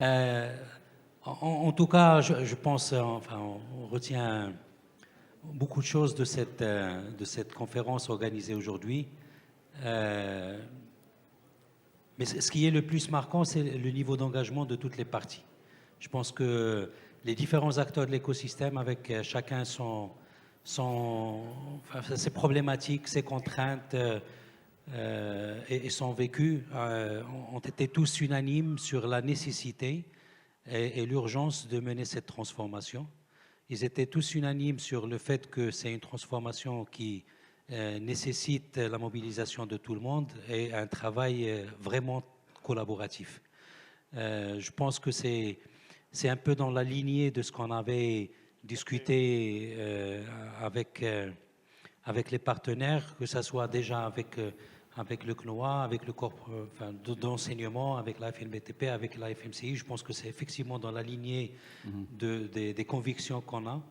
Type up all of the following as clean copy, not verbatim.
Euh, en tout cas, je pense, enfin, on retient beaucoup de choses de cette conférence organisée aujourd'hui. Euh, mais ce qui est le plus marquant, c'est le niveau d'engagement de toutes les parties. Je pense que les différents acteurs de l'écosystème, avec chacun enfin, ses problématiques, ses contraintes et son vécu, ont été tous unanimes sur la nécessité et l'urgence de mener cette transformation. Ils étaient tous unanimes sur le fait que c'est une transformation qui nécessite la mobilisation de tout le monde et un travail vraiment collaboratif. Je pense que c'est un peu dans la lignée de ce qu'on avait discuté avec les partenaires, que ce soit déjà avec le CNOA, avec le corps enfin, d'enseignement, avec la FNBTP, avec la FMCI. Je pense que c'est effectivement dans la lignée des convictions qu'on a.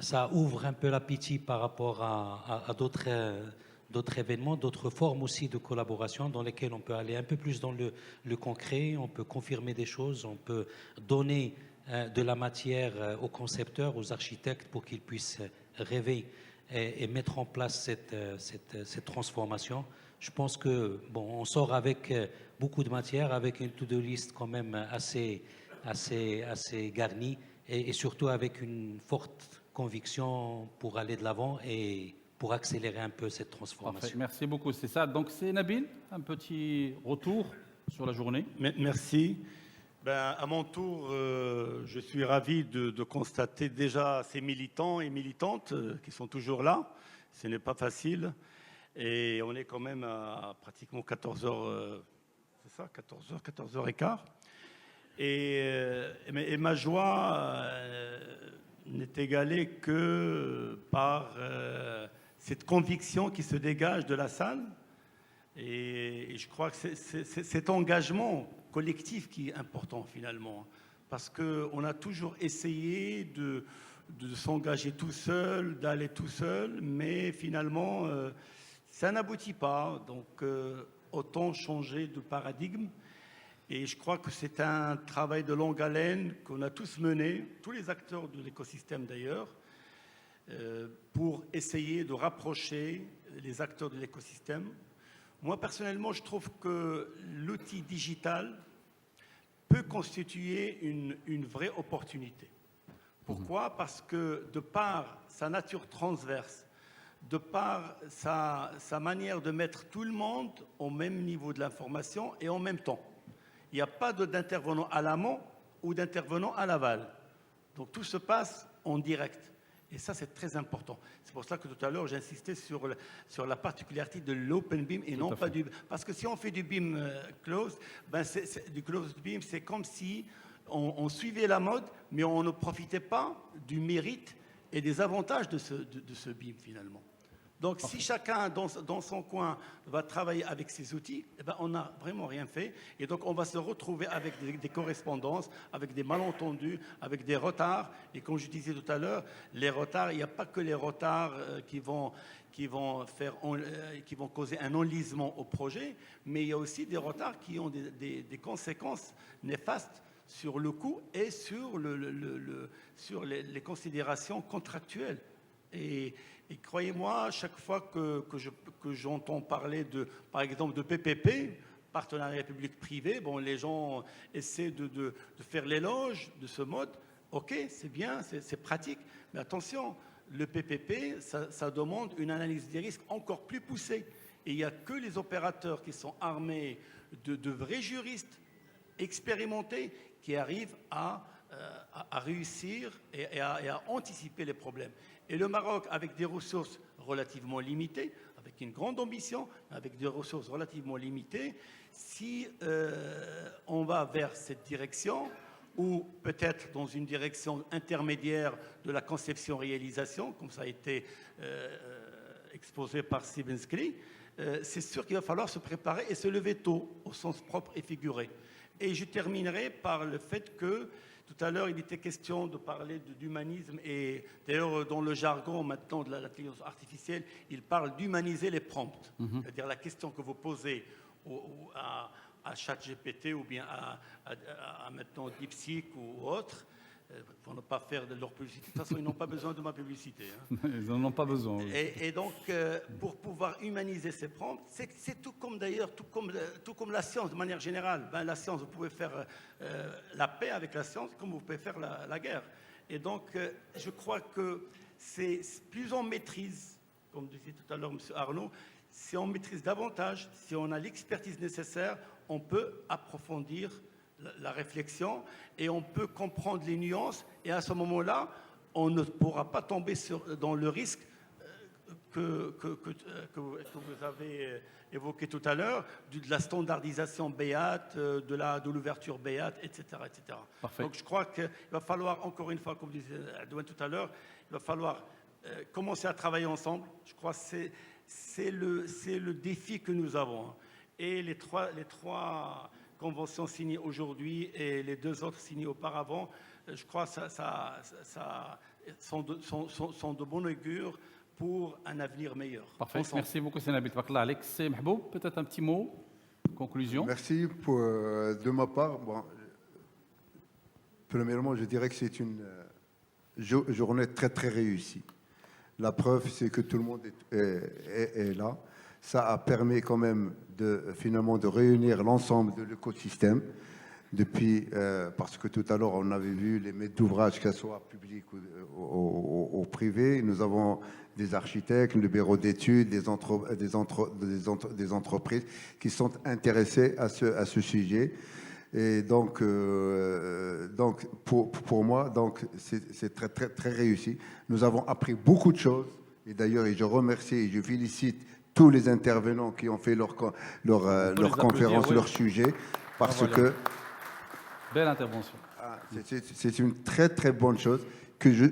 Ça ouvre un peu l'appétit par rapport à d'autres événements, d'autres formes aussi de collaboration dans lesquelles on peut aller un peu plus dans le concret, on peut confirmer des choses, on peut donner de la matière aux concepteurs, aux architectes pour qu'ils puissent rêver et mettre en place cette transformation. Je pense que bon, on sort avec beaucoup de matière, avec une to-do list quand même assez garnie et surtout avec une forte conviction pour aller de l'avant et pour accélérer un peu cette Parfait, transformation. merci beaucoup. C'est ça. Donc c'est Nabil, un petit retour sur la journée. Merci. Ben, à mon tour, je suis ravi de constater déjà ces militants et militantes qui sont toujours là. Ce n'est pas facile. Et on est quand même à pratiquement 14 heures, c'est ça, 14 heures, 14 heures et quart. Et ma joie n'est égalée que par cette conviction qui se dégage de la salle. Et je crois que c'est cet engagement collectif qui est important finalement. Parce qu'on a toujours essayé de s'engager tout seul, d'aller tout seul, mais finalement, ça n'aboutit pas. Donc, autant changer de paradigme. Et je crois que c'est un travail de longue haleine qu'on a tous mené, tous les acteurs de l'écosystème d'ailleurs, pour essayer de rapprocher les acteurs de l'écosystème. Moi, personnellement, je trouve que l'outil digital peut constituer une vraie opportunité. Pourquoi? Parce que de par sa nature transverse, de par sa manière de mettre tout le monde au même niveau de l'information et en même temps. Il n'y a pas d'intervenant à l'amont ou d'intervenant à l'aval. Donc tout se passe en direct. Et ça, c'est très important. C'est pour ça que tout à l'heure, j'insistais sur la particularité de l'open beam et non pas du... Parce que si on fait du beam closed, du closed beam, c'est comme si on suivait la mode, mais on ne profitait pas du mérite et des avantages de ce beam, finalement. Donc, si chacun dans son coin va travailler avec ses outils, eh ben, on n'a vraiment rien fait. Et donc, on va se retrouver avec des correspondances, avec des malentendus, avec des retards. Et comme je disais tout à l'heure, les retards, il n'y a pas que les retards qui vont causer un enlisement au projet, mais il y a aussi des retards qui ont des conséquences néfastes sur le coût et sur les considérations contractuelles. Et croyez-moi, chaque fois que j'entends parler par exemple, de PPP, partenariat public-privé, bon, les gens essaient de faire l'éloge de ce mode. Ok, c'est bien, c'est pratique, mais attention, le PPP, ça demande une analyse des risques encore plus poussée. Et il n'y a que les opérateurs qui sont armés de vrais juristes expérimentés qui arrivent à réussir et à anticiper les problèmes. Et le Maroc, avec des ressources relativement limitées, avec une grande ambition, avec des ressources relativement limitées, si on va vers cette direction, ou peut-être dans une direction intermédiaire de la conception-réalisation, comme ça a été exposé par Stephen Scully, c'est sûr qu'il va falloir se préparer et se lever tôt, au sens propre et figuré. Et je terminerai par le fait que tout à l'heure, il était question de parler d'humanisme et d'ailleurs, dans le jargon maintenant de l'intelligence artificielle, il parle d'humaniser les prompts. C'est-à-dire la question que vous posez à ChatGPT ou bien à maintenant DeepSeek ou autre, pour ne pas faire de leur publicité. De toute façon, ils n'ont pas besoin de ma publicité. Hein. Ils n'en ont pas besoin. Oui. Et donc, pour pouvoir humaniser ces prompts, c'est tout comme d'ailleurs, tout comme la science de manière générale. Ben, la science, vous pouvez faire la paix avec la science comme vous pouvez faire la guerre. Et donc, je crois que c'est plus on maîtrise, comme disait tout à l'heure M. Arnaud, si on maîtrise davantage, si on a l'expertise nécessaire, on peut approfondir la réflexion et on peut comprendre les nuances. Et à ce moment-là, on ne pourra pas tomber dans le risque que vous avez évoqué tout à l'heure, de la standardisation BEAT, de l'ouverture BEAT, etc., etc. Parfait. Donc je crois qu'il va falloir, encore une fois, comme disait Adouane tout à l'heure, il va falloir commencer à travailler ensemble. Je crois que c'est le défi que nous avons. Et les trois conventions signées aujourd'hui et les 2 autres signées auparavant, je crois que ça sont de bon augure pour un avenir meilleur. Parfait. Ensemble. Merci beaucoup, c'est Nabil. Tabarak Alex, c'est Mahboub. Peut-être un petit mot, conclusion. Merci de ma part. Bon, premièrement, je dirais que c'est une journée très très réussie. La preuve, c'est que tout le monde est là. Ça a permis quand même finalement de réunir l'ensemble de l'écosystème. Depuis, parce que tout à l'heure, on avait vu les maîtres d'ouvrage, qu'elles soient publics ou privés. Nous avons des architectes, le bureau d'études, des entreprises qui sont intéressées à ce sujet. Et donc pour moi, c'est très, très, très réussi. Nous avons appris beaucoup de choses. Et d'ailleurs, je remercie et je félicite tous les intervenants qui ont fait leur conférence, leur sujet, parce que belle intervention. c'est une très très bonne chose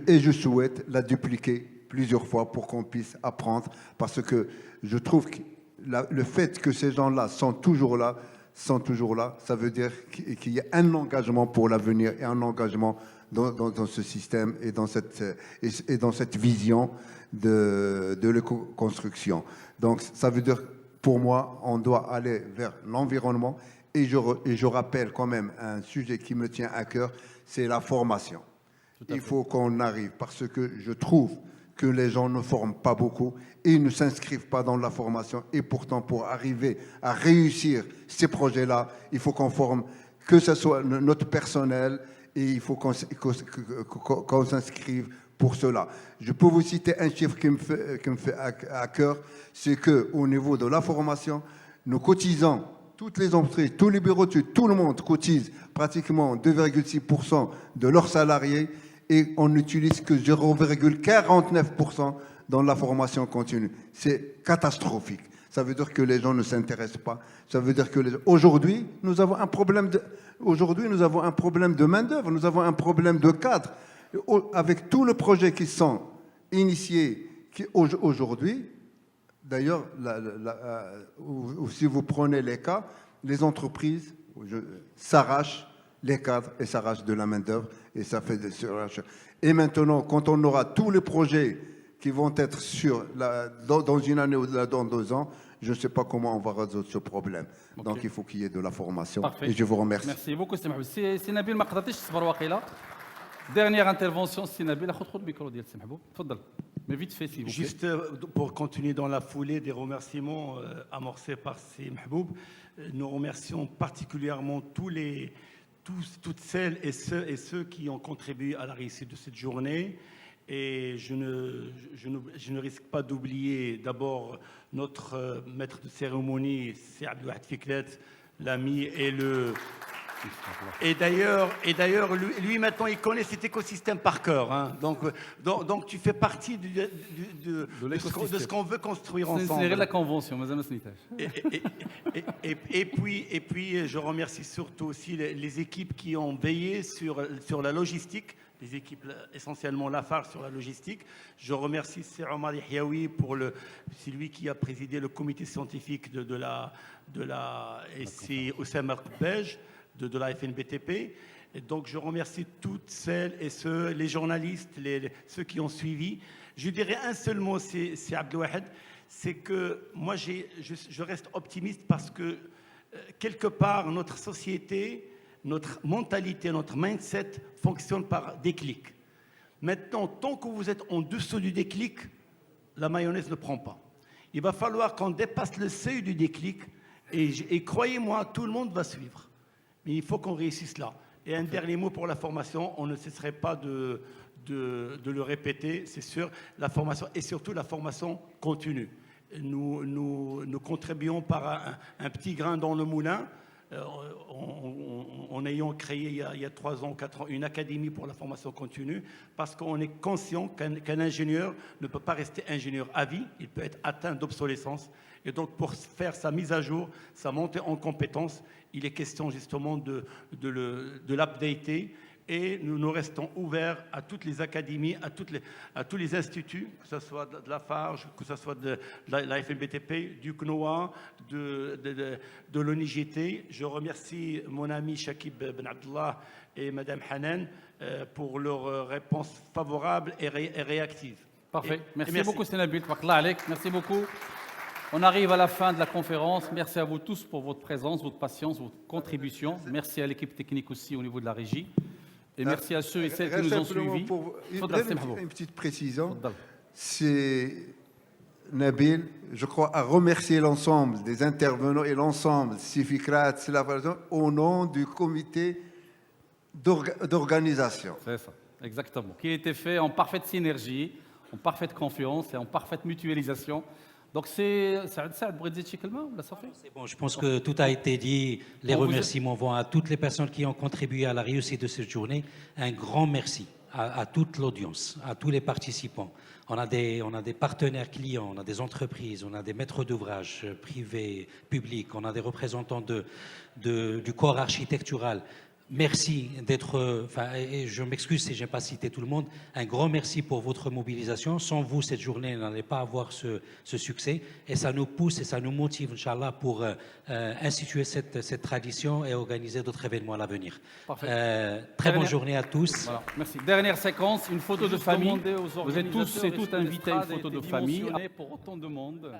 et je souhaite la dupliquer plusieurs fois pour qu'on puisse apprendre, parce que je trouve que le fait que ces gens-là sont toujours là, ça veut dire qu'il y a un engagement pour l'avenir et un engagement dans ce système et dans cette vision de l'éco-construction. Donc ça veut dire, pour moi, on doit aller vers l'environnement. Et je rappelle quand même un sujet qui me tient à cœur, c'est la formation. Il faut qu'on arrive, parce que je trouve que les gens ne forment pas beaucoup et ne s'inscrivent pas dans la formation. Et pourtant, pour arriver à réussir ces projets-là, il faut qu'on forme, que ce soit notre personnel, et il faut qu'on s'inscrive pour cela. Je peux vous citer un chiffre qui me fait à cœur, c'est qu'au niveau de la formation, nous cotisons, toutes les entreprises, tous les bureaux d'études, tout le monde cotise pratiquement 2,6% de leurs salariés et on n'utilise que 0,49% dans la formation continue. C'est catastrophique. Ça veut dire que les gens ne s'intéressent pas. Ça veut dire que aujourd'hui, nous avons un problème de main-d'œuvre, nous avons un problème de cadre. Avec tous les projets qui sont initiés aujourd'hui, d'ailleurs, si vous prenez les cas, les entreprises s'arrachent les cadres et s'arrachent de la main-d'œuvre et ça fait des surarraches. Et maintenant, quand on aura tous les projets qui vont être dans une année ou dans 2 ans, je ne sais pas comment on va résoudre ce problème. Okay. Donc il faut qu'il y ait de la formation. Parfait. Et je vous remercie. Merci beaucoup, c'est Nabil Maqdatish, dernière intervention, c'est Nabil. خذ الميكرو ديال سي محبوب. تفضل. Mais vite fait, s'il vous plaît. Juste pour continuer dans la foulée des remerciements amorcés par Sir Mahboub, nous remercions particulièrement toutes celles et ceux qui ont contribué à la réussite de cette journée. Et je ne risque pas d'oublier d'abord notre maître de cérémonie, Sir Abdelwahid Fiklet, l'ami Et d'ailleurs, lui maintenant, il connaît cet écosystème par cœur. Hein. Donc, tu fais partie de ce qu'on veut construire ensemble. C'est la convention, et puis, je remercie surtout aussi les équipes qui ont veillé sur la logistique, les équipes essentiellement Lafarge sur la logistique. Je remercie Sir Omar Yahyaoui c'est lui qui a présidé le comité scientifique et c'est Oussama Kbej de la FNBTP. Et donc, je remercie toutes celles et ceux, les journalistes, ceux qui ont suivi. Je dirais un seul mot, c'est Abdelwahid, c'est que moi, je reste optimiste parce que quelque part, notre société, notre mentalité, notre mindset fonctionne par déclic. Maintenant, tant que vous êtes en dessous du déclic, la mayonnaise ne prend pas. Il va falloir qu'on dépasse le seuil du déclic et croyez-moi, tout le monde va suivre. Mais il faut qu'on réussisse là. Et un dernier mot pour la formation, on ne cesserait pas de le répéter, c'est sûr, la formation et surtout la formation continue. Nous contribuons par un petit grain dans le moulin en ayant créé il y a 3 ans, 4 ans, une académie pour la formation continue, parce qu'on est conscient qu'un ingénieur ne peut pas rester ingénieur à vie, il peut être atteint d'obsolescence. Et donc, pour faire sa mise à jour, sa montée en compétences, il est question justement de l'updater. Et nous restons ouverts à toutes les académies, à tous les instituts, que ce soit de la FARGE, que ce soit de la FNBTP, du CNOA, de l'ONIGT. Je remercie mon ami Shakib Ben Abdallah et Madame Hanan pour leurs réponses favorables et réactives. Parfait. Merci beaucoup, Sénabil. Merci beaucoup. On arrive à la fin de la conférence. Merci à vous tous pour votre présence, votre patience, votre contribution. Merci à l'équipe technique aussi au niveau de la régie. Et merci à ceux et celles qui nous ont suivis. Une petite précision. C'est Nabil, je crois, à remercier l'ensemble des intervenants et l'ensemble, Sifikrat, au nom du comité d'organisation. C'est ça, exactement. Qui a été fait en parfaite synergie, en parfaite confiance et en parfaite mutualisation. Donc c'est bon, je pense que tout a été dit. Les remerciements vont à toutes les personnes qui ont contribué à la réussite de cette journée. Un grand merci à toute l'audience, à tous les participants. On a des partenaires clients, on a des entreprises, on a des maîtres d'ouvrage privés, publics, on a des représentants du corps architectural. Merci d'être, et je m'excuse si je n'ai pas cité tout le monde, un grand merci pour votre mobilisation. Sans vous, cette journée n'allait pas avoir ce succès et ça nous pousse et ça nous motive, Inch'Allah, pour instituer cette tradition et organiser d'autres événements à l'avenir. Très bonne journée à tous. Voilà, merci. Dernière séquence, une photo de famille. Vous êtes tous et toutes invités à une photo de famille. Pour autant de monde.